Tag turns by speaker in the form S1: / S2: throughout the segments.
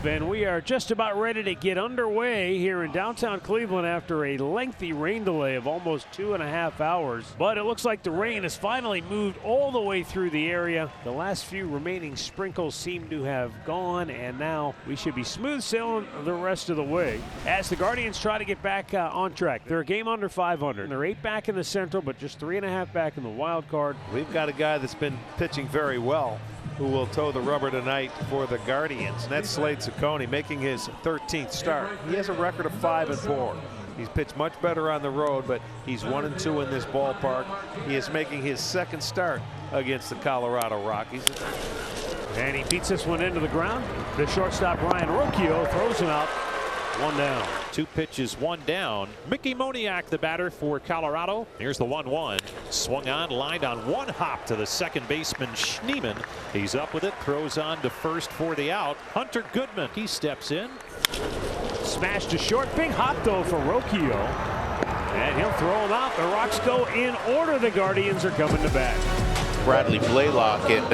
S1: And we are just about ready to get underway here in downtown Cleveland after a lengthy rain delay of almost 2.5 hours. But it looks like the rain has finally moved all the way through the area. The last few remaining sprinkles seem to have gone, and now we should be smooth sailing the rest of the way as the Guardians try to get back on track. They're a game under 500. They're 8 back in the Central, but just 3.5 back in the wild card.
S2: We've got a guy that's been pitching very well who will toe the rubber tonight for the Guardians. And that's Slade Ciccone, making his 13th start. He has a record of 5-4. He's pitched much better on the road, but he's 1-2 in this ballpark. He is making his second start against the Colorado Rockies.
S1: And he beats this one into the ground. The shortstop Ryan Rocchio throws him out. 1 down.
S3: 2 pitches, 1 down. Mickey Moniak, the batter for Colorado. Here's the 1-1. Swung on, lined on 1 hop to the second baseman Schneemann. He's up with it, throws on to first for the out. Hunter Goodman, he steps in.
S1: Smash to short, big hop though for Rocchio. And he'll throw him out. The Rocks go in order. The Guardians are coming to bat.
S4: Bradley Blaylock, and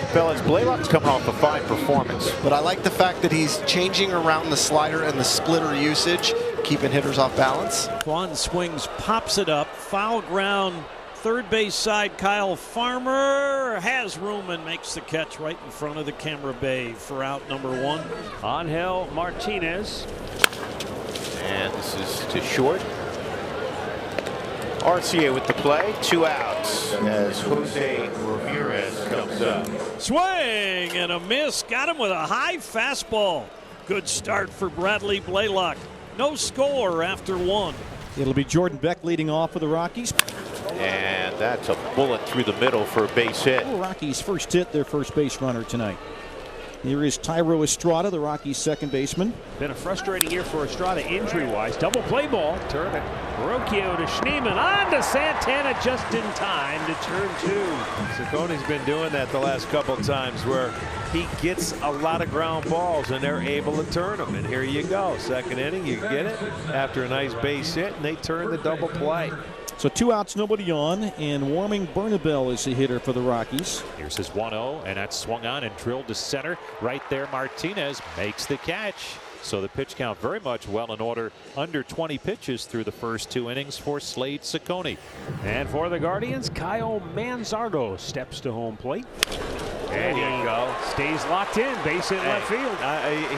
S4: fellas, Blaylock's coming off a fine performance.
S5: But I like the fact that he's changing around the slider and the splitter usage, keeping hitters off balance.
S6: Quan swings, pops it up, foul ground, third base side. Kyle Farmer has room and makes the catch right in front of the camera bay for out number 1.
S1: Angel Martinez.
S4: And this is to short. Arcia with the play, 2 outs as Jose Ramirez comes up.
S6: Swing and a miss, got him with a high fastball. Good start for Bradley Blaylock. No score after 1.
S7: It'll be Jordan Beck leading off for the Rockies.
S4: And that's a bullet through the middle for a base hit.
S7: The Rockies first hit their first base runner tonight. Here is Tyro Estrada, the Rockies' second baseman.
S1: Been a frustrating year for Estrada injury-wise. Double play ball. Turn it. Rocchio to Schneemann. On to Santana just in time to turn 2.
S2: Ciccone's been doing that the last couple times where he gets a lot of ground balls and they're able to turn them. And here you go. Second inning, you get it after a nice base hit, and they turn the double play.
S7: So 2 outs, nobody on, and Warming Bernabel is the hitter for the Rockies.
S3: Here's his 1-0, and that's swung on and drilled to center. Right there, Martinez makes the catch. So the pitch count very much well in order. Under 20 pitches through the first 2 innings for Slade Ciccone.
S1: And for the Guardians, Kyle Manzardo steps to home plate. And
S2: There you go.
S1: Stays locked in, base hit left field.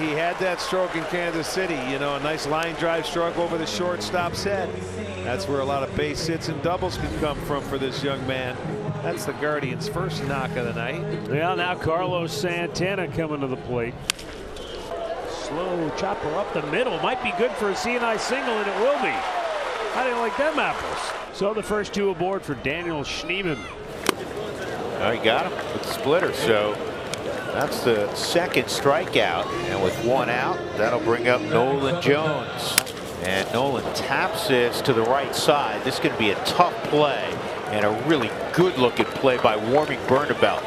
S2: He had that stroke in Kansas City, you know, a nice line drive stroke over the shortstop's head. That's where a lot of base hits and doubles can come from for this young man. That's the Guardians' first knock of the night.
S1: Yeah, now Carlos Santana coming to the plate. Slow chopper up the middle. Might be good for a CNI single, and it will be. How do you like them apples? So the first 2 aboard for Daniel Schneemann.
S4: Oh, he got him with the splitter, so that's the second strikeout. And with 1 out, that'll bring up Nolan Jones. And Nolan taps this to the right side. This is going to be a tough play and a really good-looking play by Warming Bernabel.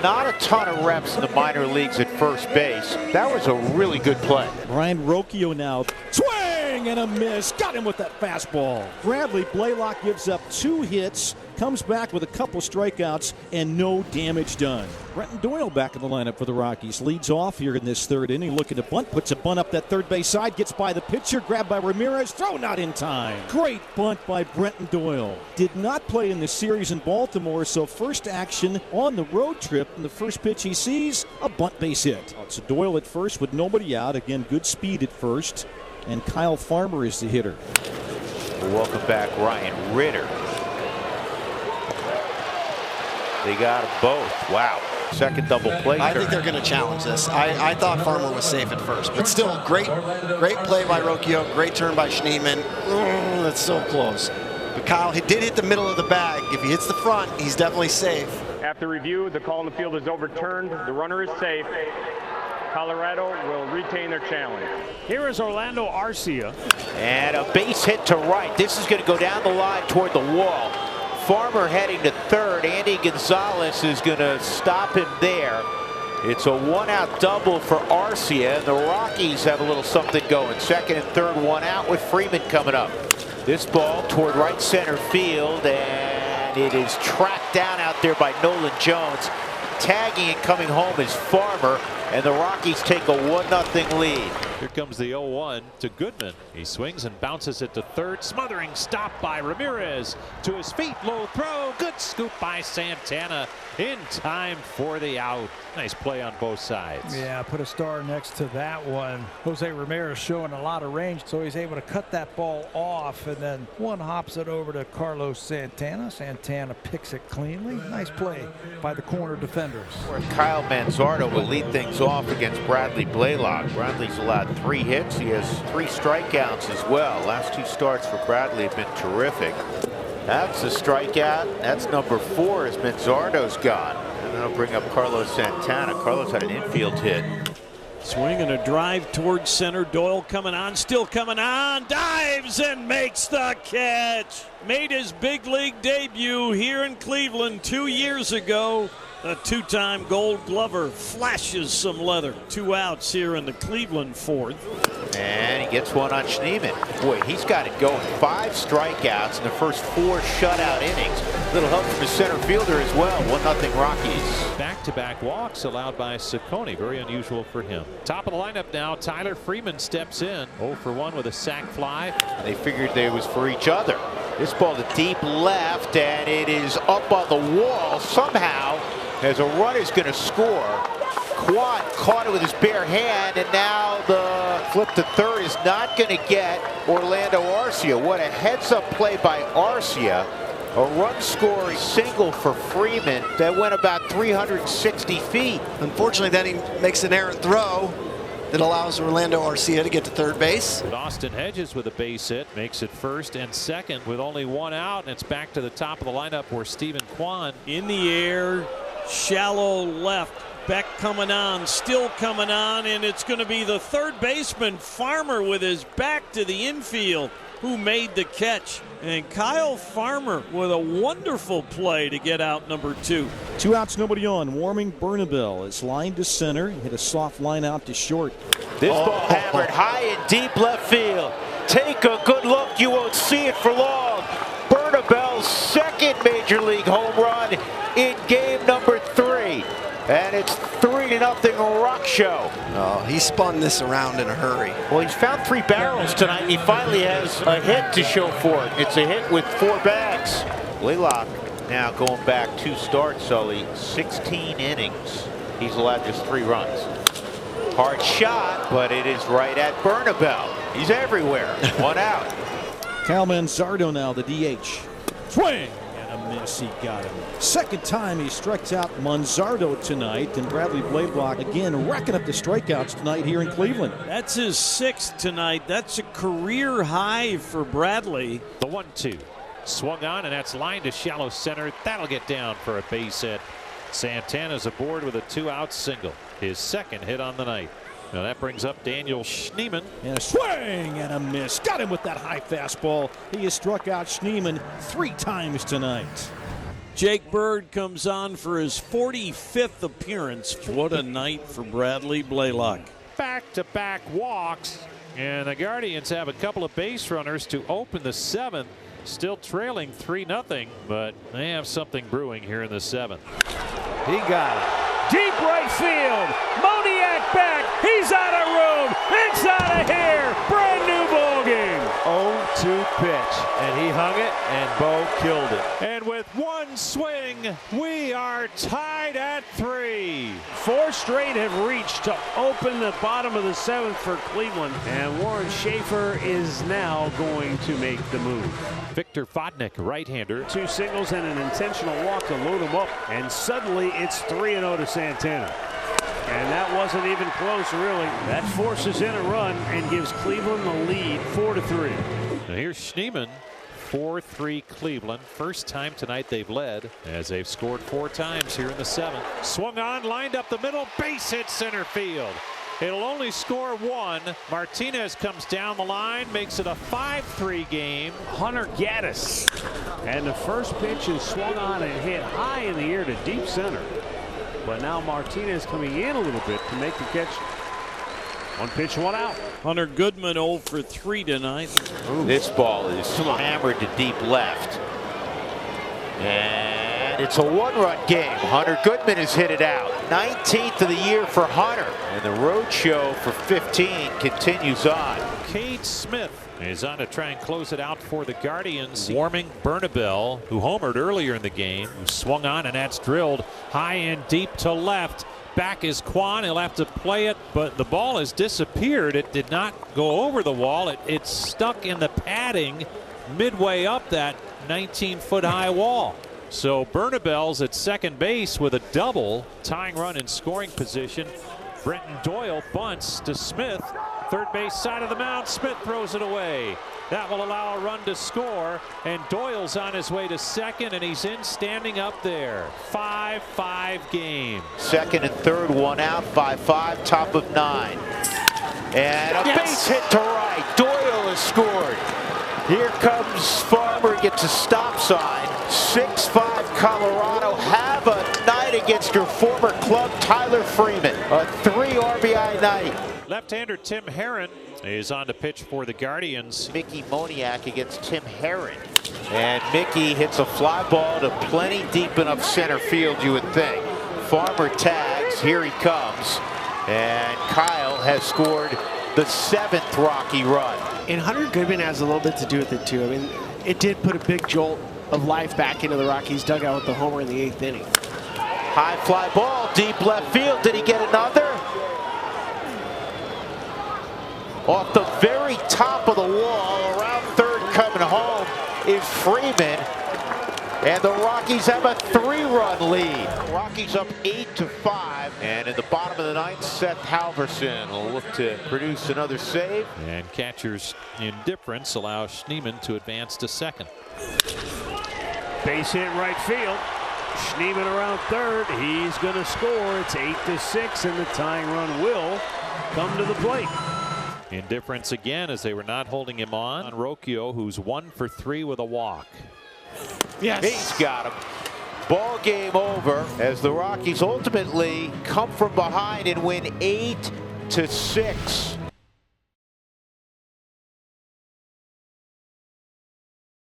S4: Not a ton of reps in the minor leagues at first base. That was a really good play.
S7: Ryan Rocchio now. Swing and a miss. Got him with that fastball. Bradley Blaylock gives up 2 hits, comes back with a couple strikeouts, and no damage done. Brenton Doyle back in the lineup for the Rockies. Leads off here in this 3rd inning. Looking to bunt. Puts a bunt up that third base side. Gets by the pitcher. Grabbed by Ramirez. Thrown out in time. Great bunt by Brenton Doyle. Did not play in the series in Baltimore, so first action on the road trip. And the first pitch he sees, a bunt base hit. So Doyle at first with nobody out. Again, good speed at first. And Kyle Farmer is the hitter.
S4: Welcome back, Ryan Ritter. They got them both. Wow. Second double play.
S5: I think they're going to challenge this. I thought Farmer was safe at first, but still great play by Rocchio, great turn by Schneemann. That's so close. But Kyle, he did hit the middle of the bag. If he hits the front, he's definitely safe.
S8: After review, the call in the field is overturned. The runner is safe. Colorado will retain their challenge.
S1: Here is Orlando Arcia.
S4: And a base hit to right. This is going to go down the line toward the wall. Farmer heading to third. Andy Gonzalez is going to stop him there. It's a 1-out double for Arcia, and the Rockies have a little something going. Second and third, 1 out with Freeman coming up. This ball toward right center field, and it is tracked down out there by Nolan Jones. Tagging and coming home is Farmer. and the Rockies take a 1-0 lead.
S3: Here comes the 0-1 to Goodman. He swings and bounces it to third. Smothering stop by Ramirez. To his feet, low throw. Good scoop by Santana in time for the out. Nice play on both sides.
S9: Yeah, put a star next to that one. Jose Ramirez showing a lot of range, so he's able to cut that ball off, and then one hops it over to Carlos Santana. Santana picks it cleanly. Nice play by the corner defenders.
S4: Kyle Manzardo will lead things off against Bradley Blaylock. Bradley's allowed 3 hits. He has 3 strikeouts as well. Last 2 starts for Bradley have been terrific. That's a strikeout. That's number 4 as Manzardo's gone. And that'll bring up Carlos Santana. Carlos had an infield hit.
S6: Swing and a drive towards center. Doyle coming on, still coming on, dives and makes the catch. Made his big league debut here in Cleveland 2 years ago. The 2-time Gold Glover flashes some leather. 2 outs here in the Cleveland 4th.
S4: And he gets one on Schneemann. Boy, he's got it going. 5 strikeouts in the first 4 shutout innings. Little help from his center fielder as well. 1-0 Rockies.
S3: Back-to-back walks allowed by Ciccone. Very unusual for him. Top of the lineup now. Tyler Freeman steps in. 0 for 1 with a sac fly.
S4: They figured they was for each other. This ball to deep left, and it is up on the wall somehow. As a run is going to score. Quan caught it with his bare hand, and now the flip to third is not going to get Orlando Arcia. What a heads-up play by Arcia. A run-scoring single for Freeman that went about 360 feet.
S5: Unfortunately, then he makes an errant throw that allows Orlando Arcia to get to third base.
S3: Austin Hedges with a base hit makes it first and second with only 1 out, and it's back to the top of the lineup where Stephen Kwan
S6: In the air, shallow left. Beck coming on, still coming on, and it's going to be the third baseman Farmer with his back to the infield who made the catch. And Kyle Farmer with a wonderful play to get out number 2.
S7: 2 outs, nobody on. Warming Bernabel is lined to center. Hit a soft line out to short.
S4: This ball hammered high and deep left field. Take a good look. You won't see it for long. Bernabel's 2nd major league home run in game number 3. And it's 3-0 Rock Show.
S5: Oh, he spun this around in a hurry.
S4: Well, he's found 3 barrels tonight, and he finally has a hit to show for it. It's a hit with 4 bags. Blaylock now going back 2 starts, Sully. 16 innings. He's allowed just 3 runs. Hard shot, but it is right at Bernabel. He's everywhere. 1 out.
S7: Kyle Manzardo now, the DH. Swing and a miss. He got him. 2nd time he strikes out Manzardo tonight, and Bradley Blaylock again racking up the strikeouts tonight here in Cleveland.
S6: That's his 6th tonight. That's a career high for Bradley.
S3: The 1-2 swung on, and that's lined to shallow center. That'll get down for a base hit. Santana's aboard with a 2-out single, his 2nd hit on the night. Now that brings up Daniel Schneemann.
S7: And a swing and a miss. Got him with that high fastball. He has struck out Schneemann 3 times tonight.
S6: Jake Bird comes on for his 45th appearance. What a night for Bradley Blaylock.
S3: Back-to-back walks, and the Guardians have a couple of base runners to open the 7th. Still trailing 3-0, but they have something brewing here in the 7th.
S2: He got it.
S1: Deep right field. Moniak back. He's out of room. It's out of here. Brand new ball game.
S2: 0-2 pitch, and he hung it, and Bo killed it.
S3: And with 1 swing, we are tied at 3.
S1: 4 straight have reached to open the bottom of the 7th for Cleveland, and Warren Schaefer is now going to make the move.
S3: Victor Vodnik, right-hander.
S1: 2 singles and an intentional walk to load him up, and suddenly it's 3-0 to Santana. And that wasn't even close, really. That forces in a run and gives Cleveland the lead 4-3.
S3: Now here's Schneemann. 4-3 Cleveland. First time tonight they've led, as they've scored 4 times here in the 7th. Swung on, lined up the middle, base hit center field. It'll only score 1. Martinez comes down the line, makes it a 5-3 game.
S1: Hunter Gaddis. And the first pitch is swung on and hit high in the air to deep center. But now Martinez coming in a little bit to make the catch. 1 pitch, 1 out.
S6: Hunter Goodman 0 for 3 tonight.
S4: This ball is hammered to deep left. And And it's a one-run game. Hunter Goodman has hit it out. 19th of the year for Hunter. And the road show for 15 continues on.
S3: Cade Smith is on to try and close it out for the Guardians. Warming Bernabel, who homered earlier in the game, who swung on, and that's drilled high and deep to left. Back is Quan. He'll have to play it, but the ball has disappeared. It did not go over the wall. It's stuck in the padding midway up that 19-foot high wall. So Bernabel's at second base with a double, tying run in scoring position. Brenton Doyle bunts to Smith. Third base side of the mound. Smith throws it away. That will allow a run to score, and Doyle's on his way to second, and he's in standing up there. 5-5 game.
S4: Second and third, one out, 5-5, top of 9. And a base hit to right. Doyle has scored. Here comes Farmer, gets a stop sign. 6-5 Colorado. Have a night against your former club, Tyler Freeman. A 3 RBI night.
S3: Left-hander Tim Herron is on to pitch for the Guardians.
S4: Mickey Moniak against Tim Herron. And Mickey hits a fly ball to plenty deep enough center field, you would think. Farmer tags. Here he comes. And Kyle has scored the 7th Rocky run.
S10: And Hunter Goodman has a little bit to do with it, too. I mean, it did put a big jolt of life back into the Rockies dugout with the homer in the 8th inning.
S4: High fly ball, deep left field. Did he get another? Off the very top of the wall, around third coming home is Freeman. And the Rockies have a 3-run lead. Rockies up 8-5. And in the bottom of the 9th, Seth Halverson will look to produce another save.
S3: And catcher's indifference allows Schneemann to advance to second.
S1: Base hit right field. Schneemann around third. He's going to score. It's 8-6, and the tying run will come to the plate.
S3: Indifference again as they were not holding him on. Rocchio, who's 1 for 3 with a walk.
S4: Yes. He's got him. Ball game over as the Rockies ultimately come from behind and win 8-6.